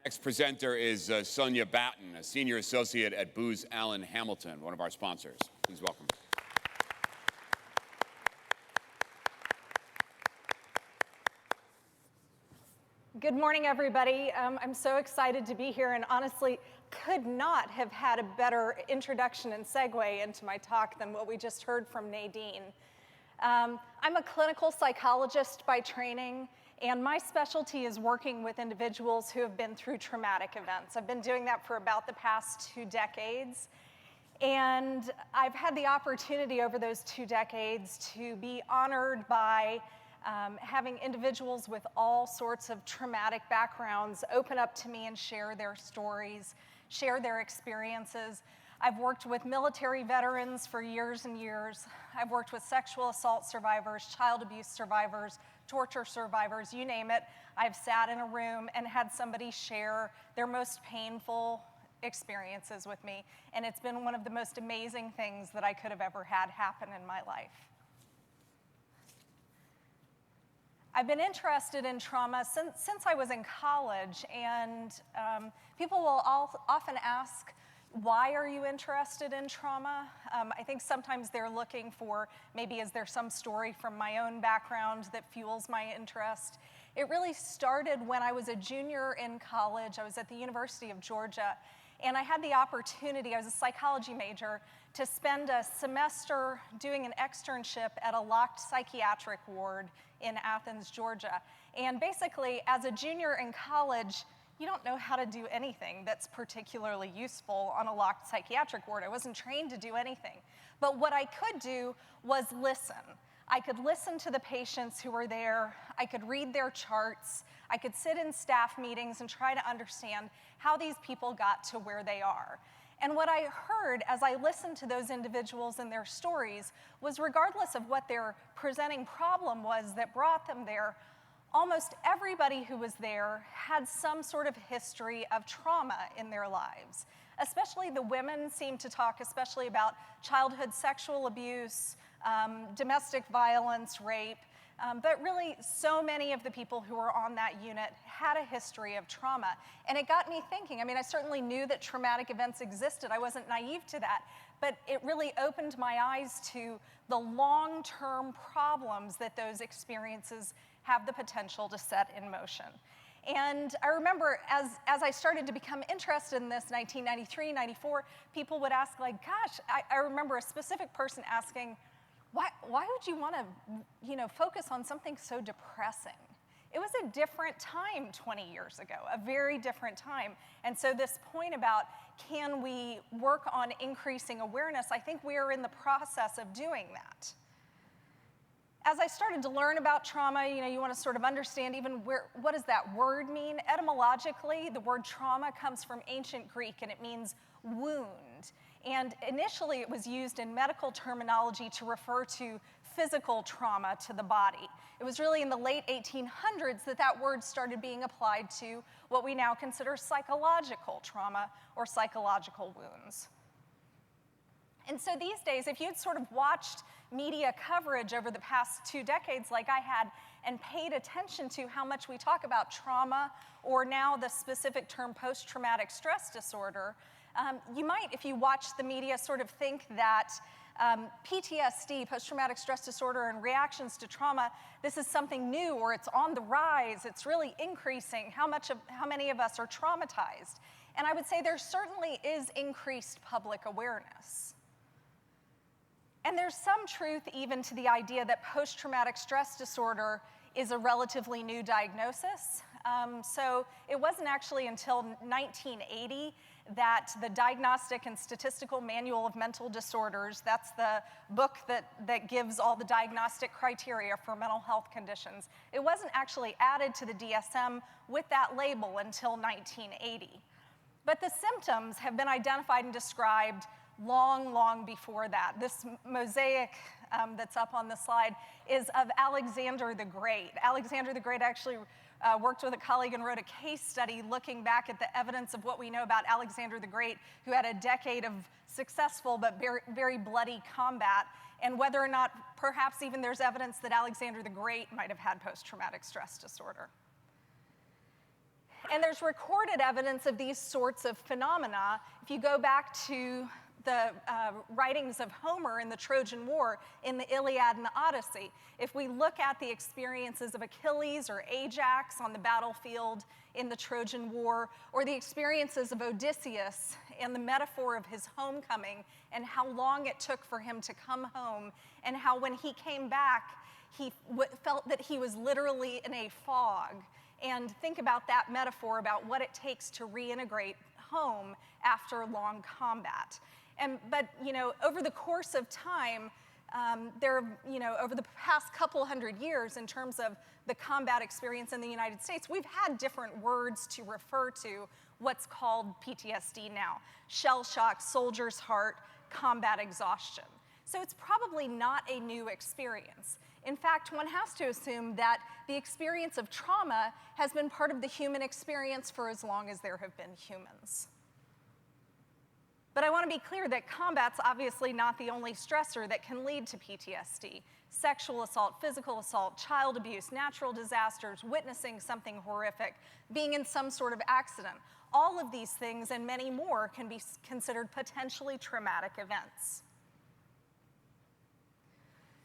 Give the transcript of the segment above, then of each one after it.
Next presenter is Sonja Batten, a senior associate at Booz Allen Hamilton, one of our sponsors. Please welcome. Good morning, everybody. I'm so excited to be here and honestly could not have had a better introduction and segue into my talk than what we just heard from Nadine. I'm a clinical psychologist by training, and my specialty is working with individuals who have been through traumatic events. I've been doing that for about the past 2 decades, and I've had the opportunity over those 2 decades to be honored by having individuals with all sorts of traumatic backgrounds open up to me and share their stories, share their experiences. I've worked with military veterans for years and years. I've worked with sexual assault survivors, child abuse survivors, torture survivors, you name it. I've sat in a room and had somebody share their most painful experiences with me, and it's been one of the most amazing things that I could have ever had happen in my life. I've been interested in trauma since I was in college, and people will often ask, why are you interested in trauma? I think sometimes they're looking for, maybe is there some story from my own background that fuels my interest? It really started when I was a junior in college. I was at the University of Georgia, and I had the opportunity, I was a psychology major, to spend a semester doing an externship at a locked psychiatric ward in Athens, Georgia. And basically, as a junior in college, you don't know how to do anything that's particularly useful on a locked psychiatric ward. I wasn't trained to do anything. But what I could do was listen. I could listen to the patients who were there. I could read their charts. I could sit in staff meetings and try to understand how these people got to where they are. And what I heard as I listened to those individuals and their stories was, regardless of what their presenting problem was that brought them there, almost everybody who was there had some sort of history of trauma in their lives. Especially the women seemed to talk especially about childhood sexual abuse, domestic violence, rape, but really so many of the people who were on that unit had a history of trauma. And it got me thinking. I mean, I certainly knew that traumatic events existed. I wasn't naive to that. But it really opened my eyes to the long-term problems that those experiences have the potential to set in motion. And I remember as I started to become interested in this, 1993, 94, people would ask, like, gosh, I remember a specific person asking, why would you want to, focus on something so depressing? It was a different time 20 years ago, a very different time. And so this point about, can we work on increasing awareness, I think we are in the process of doing that. As I started to learn about trauma, you want to sort of understand even what does that word mean? Etymologically, the word trauma comes from ancient Greek, and it means wound. And initially, it was used in medical terminology to refer to physical trauma to the body. It was really in the late 1800s that word started being applied to what we now consider psychological trauma or psychological wounds. And so these days, if you'd sort of watched media coverage over the past 2 decades like I had and paid attention to how much we talk about trauma, or now the specific term post-traumatic stress disorder, you might, if you watch the media, sort of think that PTSD, post-traumatic stress disorder, and reactions to trauma, this is something new, or it's on the rise, it's really increasing. How many of us are traumatized? And I would say there certainly is increased public awareness. And there's some truth even to the idea that post-traumatic stress disorder is a relatively new diagnosis. So it wasn't actually until 1980 that the Diagnostic and Statistical Manual of Mental Disorders, that's the book that gives all the diagnostic criteria for mental health conditions, it wasn't actually added to the DSM with that label until 1980. But the symptoms have been identified and described long before that. This mosaic that's up on the slide is of Alexander the Great. Alexander the Great actually worked with a colleague and wrote a case study looking back at the evidence of what we know about Alexander the Great, who had a decade of successful but very, very bloody combat, and whether or not perhaps even there's evidence that Alexander the Great might have had post-traumatic stress disorder. And there's recorded evidence of these sorts of phenomena. If you go back to the writings of Homer in the Trojan War, in the Iliad and the Odyssey, if we look at the experiences of Achilles or Ajax on the battlefield in the Trojan War, or the experiences of Odysseus and the metaphor of his homecoming and how long it took for him to come home, and how when he came back, he felt that he was literally in a fog. And think about that metaphor about what it takes to reintegrate home after long combat. But over the course of time, over the past couple hundred years, in terms of the combat experience in the United States, we've had different words to refer to what's called PTSD now: shell shock, soldier's heart, combat exhaustion. So it's probably not a new experience. In fact, one has to assume that the experience of trauma has been part of the human experience for as long as there have been humans. But I want to be clear that combat's obviously not the only stressor that can lead to PTSD. Sexual assault, physical assault, child abuse, natural disasters, witnessing something horrific, being in some sort of accident, all of these things and many more can be considered potentially traumatic events.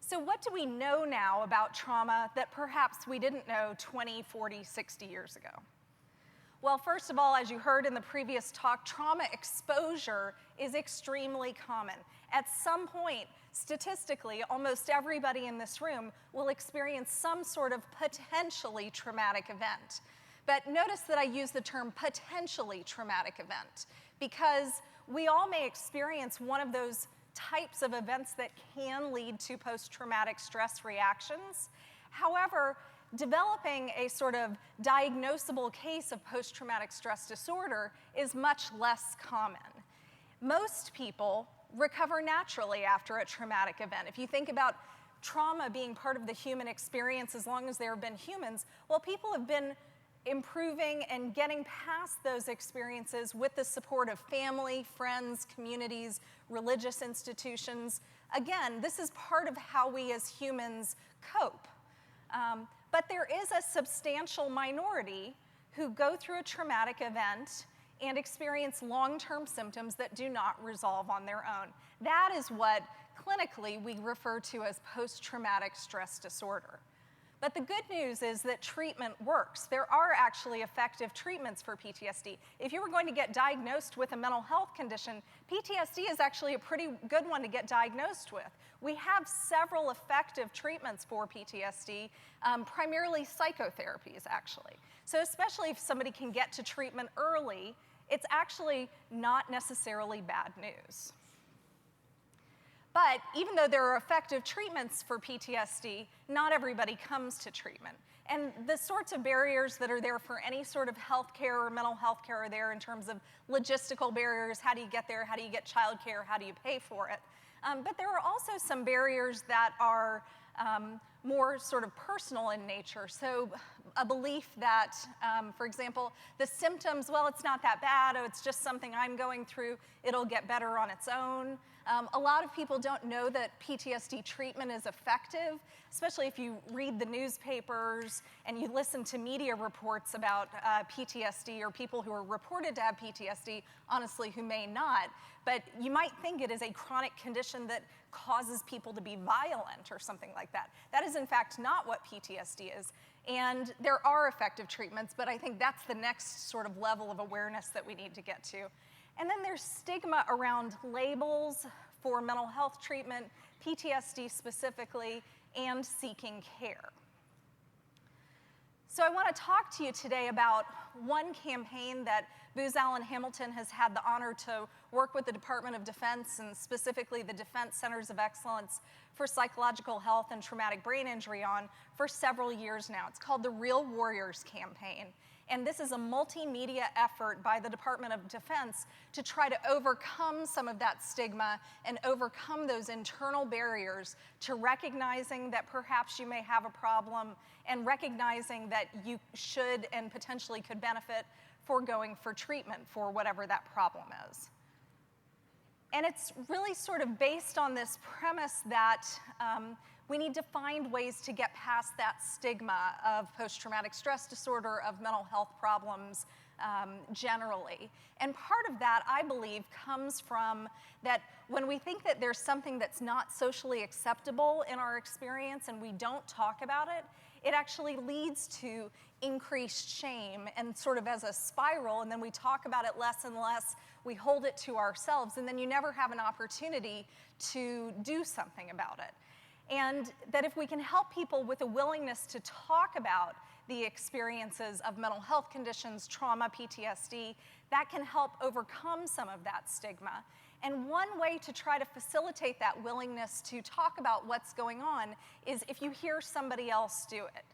So what do we know now about trauma that perhaps we didn't know 20, 40, 60 years ago? Well, first of all, as you heard in the previous talk, trauma exposure is extremely common. At some point, statistically, almost everybody in this room will experience some sort of potentially traumatic event. But notice that I use the term potentially traumatic event, because we all may experience one of those types of events that can lead to post-traumatic stress reactions. However, developing a sort of diagnosable case of post-traumatic stress disorder is much less common. Most people recover naturally after a traumatic event. If you think about trauma being part of the human experience as long as there have been humans, well, people have been improving and getting past those experiences with the support of family, friends, communities, religious institutions. Again, this is part of how we as humans cope. But there is a substantial minority who go through a traumatic event and experience long-term symptoms that do not resolve on their own. That is what clinically we refer to as post-traumatic stress disorder. But the good news is that treatment works. There are actually effective treatments for PTSD. If you were going to get diagnosed with a mental health condition, PTSD is actually a pretty good one to get diagnosed with. We have several effective treatments for PTSD, primarily psychotherapies, actually. So especially if somebody can get to treatment early, it's actually not necessarily bad news. But even though there are effective treatments for PTSD, not everybody comes to treatment. And the sorts of barriers that are there for any sort of healthcare or mental health care are there in terms of logistical barriers. How do you get there? How do you get childcare? How do you pay for it? But there are also some barriers that are more sort of personal in nature. So a belief that, for example, the symptoms, well, it's not that bad, oh, it's just something I'm going through, it'll get better on its own. A lot of people don't know that PTSD treatment is effective, especially if you read the newspapers and you listen to media reports about PTSD or people who are reported to have PTSD, honestly, who may not. But you might think it is a chronic condition that causes people to be violent or something like that. That is, in fact, not what PTSD is. And there are effective treatments, but I think that's the next sort of level of awareness that we need to get to. And then there's stigma around labels for mental health treatment, PTSD specifically, and seeking care. So I want to talk to you today about one campaign that Booz Allen Hamilton has had the honor to work with the Department of Defense and specifically the Defense Centers of Excellence for Psychological Health and Traumatic Brain Injury on for several years now. It's called the Real Warriors Campaign. And this is a multimedia effort by the Department of Defense to try to overcome some of that stigma and overcome those internal barriers to recognizing that perhaps you may have a problem and recognizing that you should and potentially could benefit for going for treatment for whatever that problem is. And it's really sort of based on this premise that We need to find ways to get past that stigma of post-traumatic stress disorder, of mental health problems generally. And part of that, I believe, comes from that when we think that there's something that's not socially acceptable in our experience and we don't talk about it, it actually leads to increased shame and sort of as a spiral, and then we talk about it less and less, we hold it to ourselves, and then you never have an opportunity to do something about it. And that if we can help people with a willingness to talk about the experiences of mental health conditions, trauma, PTSD, that can help overcome some of that stigma. And one way to try to facilitate that willingness to talk about what's going on is if you hear somebody else do it.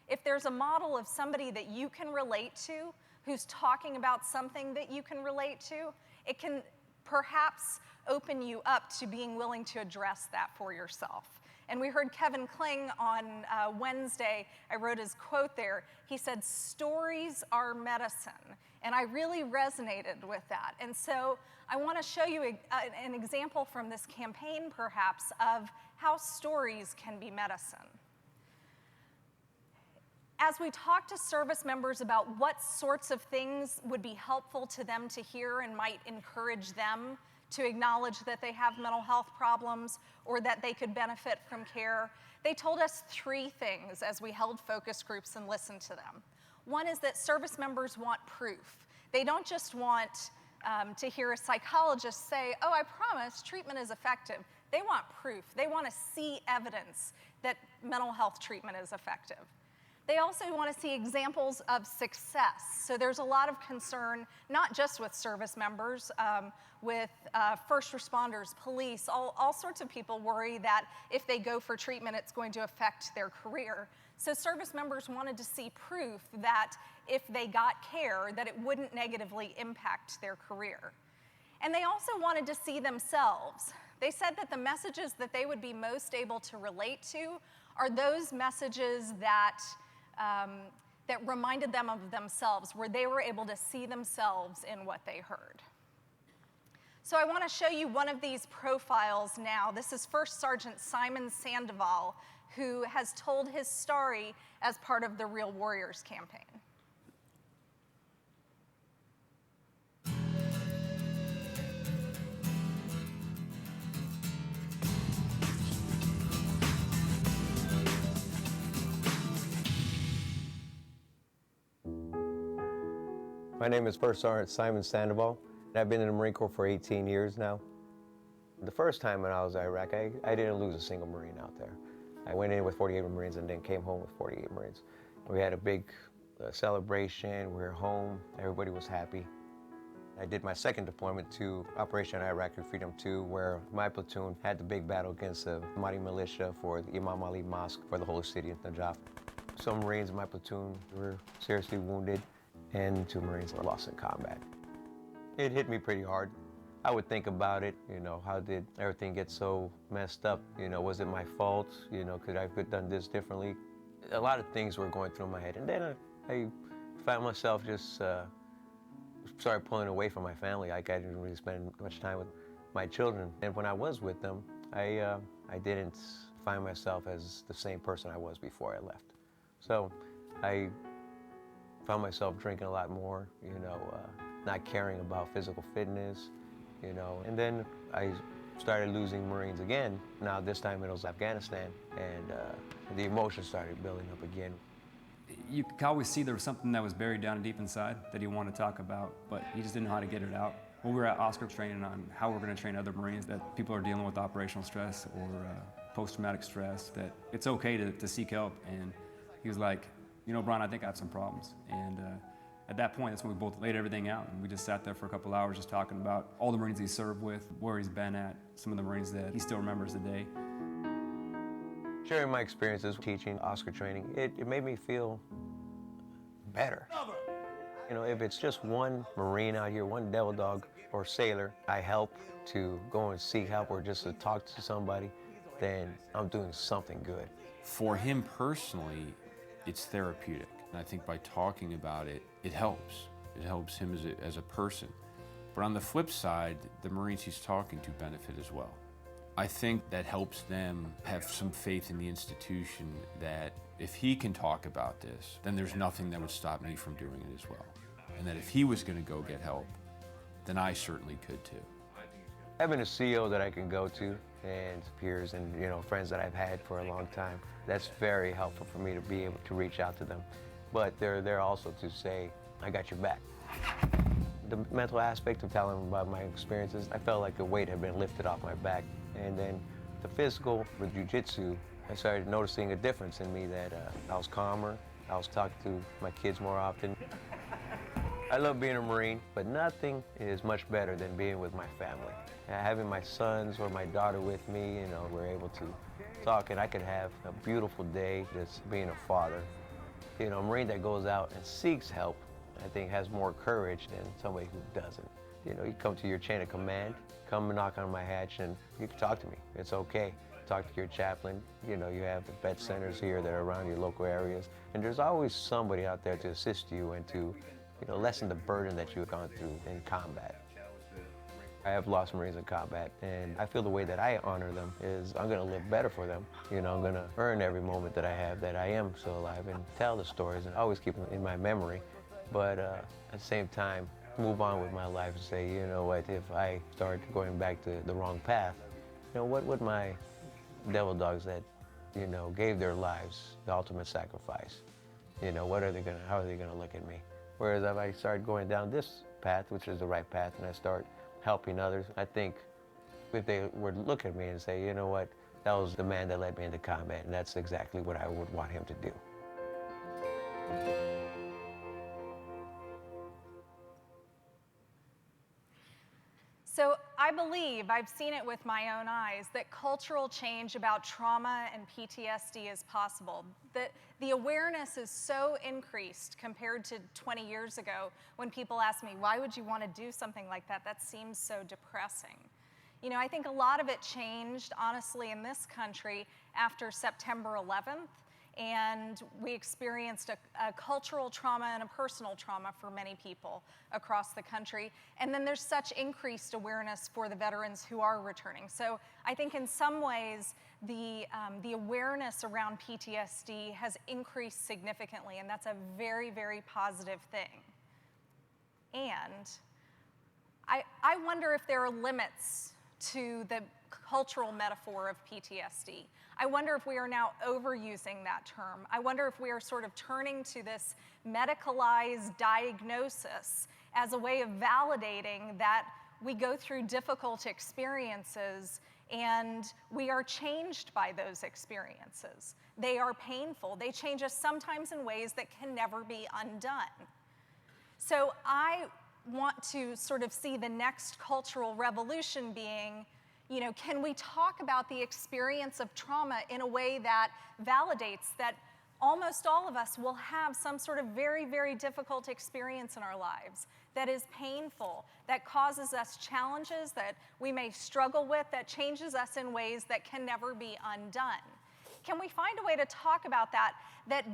If there's a model of somebody that you can relate to, who's talking about something that you can relate to, it can perhaps open you up to being willing to address that for yourself. And we heard Kevin Kling on Wednesday. I wrote his quote there. He said, "Stories are medicine." And I really resonated with that. And so I want to show you an example from this campaign, perhaps, of how stories can be medicine. As we talk to service members about what sorts of things would be helpful to them to hear and might encourage them to acknowledge that they have mental health problems or that they could benefit from care, they told us 3 things as we held focus groups and listened to them. One is that service members want proof. They don't just want to hear a psychologist say, "Oh, I promise treatment is effective." They want proof. They want to see evidence that mental health treatment is effective. They also want to see examples of success. So there's a lot of concern, not just with service members, with first responders, police, all sorts of people worry that if they go for treatment, it's going to affect their career. So service members wanted to see proof that if they got care, that it wouldn't negatively impact their career. And they also wanted to see themselves. They said that the messages that they would be most able to relate to are those messages that reminded them of themselves, where they were able to see themselves in what they heard. So I want to show you one of these profiles now. This is First Sergeant Simon Sandoval, who has told his story as part of the Real Warriors campaign. My name is First Sergeant Simon Sandoval, and I've been in the Marine Corps for 18 years now. The first time when I was in Iraq, I didn't lose a single Marine out there. I went in with 48 Marines and then came home with 48 Marines. We had a big celebration, we were home, everybody was happy. I did my second deployment to Operation Iraqi Freedom 2, where my platoon had the big battle against the Mahdi militia for the Imam Ali Mosque for the holy city of Najaf. Some Marines in my platoon were seriously wounded, and 2 Marines were lost in combat. It hit me pretty hard. I would think about it, how did everything get so messed up? Was it my fault? Could I have done this differently? A lot of things were going through my head. And then I found myself just started pulling away from my family. I didn't really spend much time with my children. And when I was with them, I didn't find myself as the same person I was before I left. So I found myself drinking a lot more, not caring about physical fitness, And then I started losing Marines again. Now this time it was Afghanistan, and the emotions started building up again. You could always see there was something that was buried down deep inside that he wanted to talk about, but he just didn't know how to get it out. When we were at Oscar training on how we're going to train other Marines, that people are dealing with operational stress or post-traumatic stress, that it's okay to seek help. And he was like, Brian, I think I have some problems. And at that point, that's when we both laid everything out. And we just sat there for a couple hours just talking about all the Marines he served with, where he's been at, some of the Marines that he still remembers today. Sharing my experiences teaching Oscar training, it made me feel better. If it's just one Marine out here, one devil dog or sailor, I help to go and seek help or just to talk to somebody, then I'm doing something good. For him personally, it's therapeutic. And I think by talking about it, it helps. It helps him as a person. But on the flip side, the Marines he's talking to benefit as well. I think that helps them have some faith in the institution that if he can talk about this, then there's nothing that would stop me from doing it as well. And that if he was going to go get help, then I certainly could too. Having a CEO that I can go to and peers and friends that I've had for a long time, that's very helpful for me to be able to reach out to them. But they're there also to say, I got your back. The mental aspect of telling them about my experiences, I felt like the weight had been lifted off my back. And then the physical with jiu-jitsu, I started noticing a difference in me that I was calmer, I was talking to my kids more often. I love being a Marine, but nothing is much better than being with my family. Having my sons or my daughter with me, we're able to talk and I can have a beautiful day just being a father. A Marine that goes out and seeks help, I think has more courage than somebody who doesn't. You come to your chain of command, come and knock on my hatch and you can talk to me. It's okay. Talk to your chaplain. You have the vet centers here that are around your local areas. And there's always somebody out there to assist you and to lessen the burden that you've gone through in combat. I have lost Marines in combat, and I feel the way that I honor them is I'm going to live better for them. I'm going to earn every moment that I have that I am still alive and tell the stories and always keep them in my memory. But at the same time, move on with my life and say, you know what, if I start going back to the wrong path, what would my devil dogs that, gave their lives the ultimate sacrifice, how are they going to look at me? Whereas if I start going down this path, which is the right path, and I start helping others, I think if they were to look at me and say, you know what, that was the man that led me into combat, and that's exactly what I would want him to do. So I believe, I've seen it with my own eyes, that cultural change about trauma and PTSD is possible. The awareness is so increased compared to 20 years ago when people ask me, why would you want to do something like that? That seems so depressing. I think a lot of it changed, honestly, in this country after September 11th. And we experienced a cultural trauma and a personal trauma for many people across the country. And then there's such increased awareness for the veterans who are returning. So I think in some ways, the awareness around PTSD has increased significantly, and that's a very, very positive thing. And I wonder if there are limits to the cultural metaphor of PTSD. I wonder if we are now overusing that term. I wonder if we are sort of turning to this medicalized diagnosis as a way of validating that we go through difficult experiences and we are changed by those experiences. They are painful. They change us sometimes in ways that can never be undone. So I want to sort of see the next cultural revolution being, can we talk about the experience of trauma in a way that validates that almost all of us will have some sort of very, very difficult experience in our lives that is painful, that causes us challenges that we may struggle with, that changes us in ways that can never be undone? Can we find a way to talk about that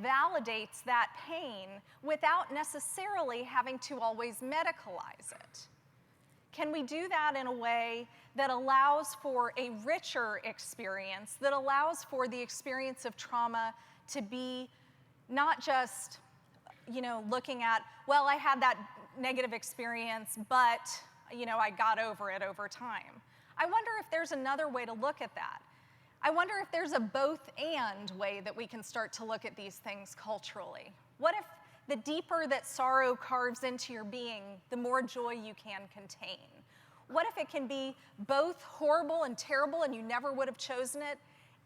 validates that pain without necessarily having to always medicalize it? Can we do that in a way that allows for a richer experience, that allows for the experience of trauma to be not just, looking at, well, I had that negative experience, but, I got over it over time. I wonder if there's another way to look at that. I wonder if there's a both-and way that we can start to look at these things culturally. What if the deeper that sorrow carves into your being, the more joy you can contain? What if it can be both horrible and terrible and you never would have chosen it,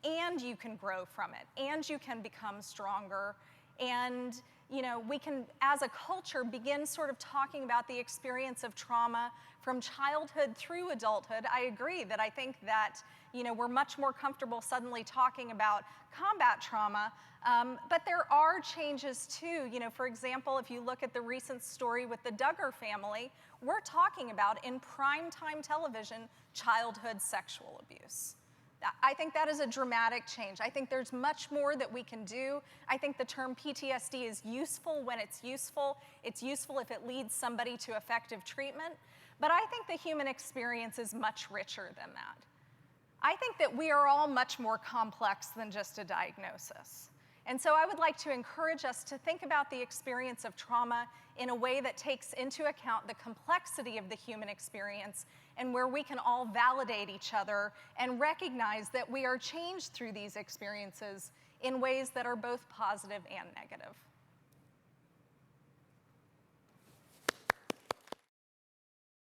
and you can grow from it, and you can become stronger, and we can, as a culture, begin sort of talking about the experience of trauma from childhood through adulthood. I agree that I think that we're much more comfortable suddenly talking about combat trauma, but there are changes too. For example, if you look at the recent story with the Duggar family, we're talking about, in primetime television, childhood sexual abuse. I think that is a dramatic change. I think there's much more that we can do. I think the term PTSD is useful when it's useful. It's useful if it leads somebody to effective treatment. But I think the human experience is much richer than that. I think that we are all much more complex than just a diagnosis. And so I would like to encourage us to think about the experience of trauma in a way that takes into account the complexity of the human experience and where we can all validate each other and recognize that we are changed through these experiences in ways that are both positive and negative.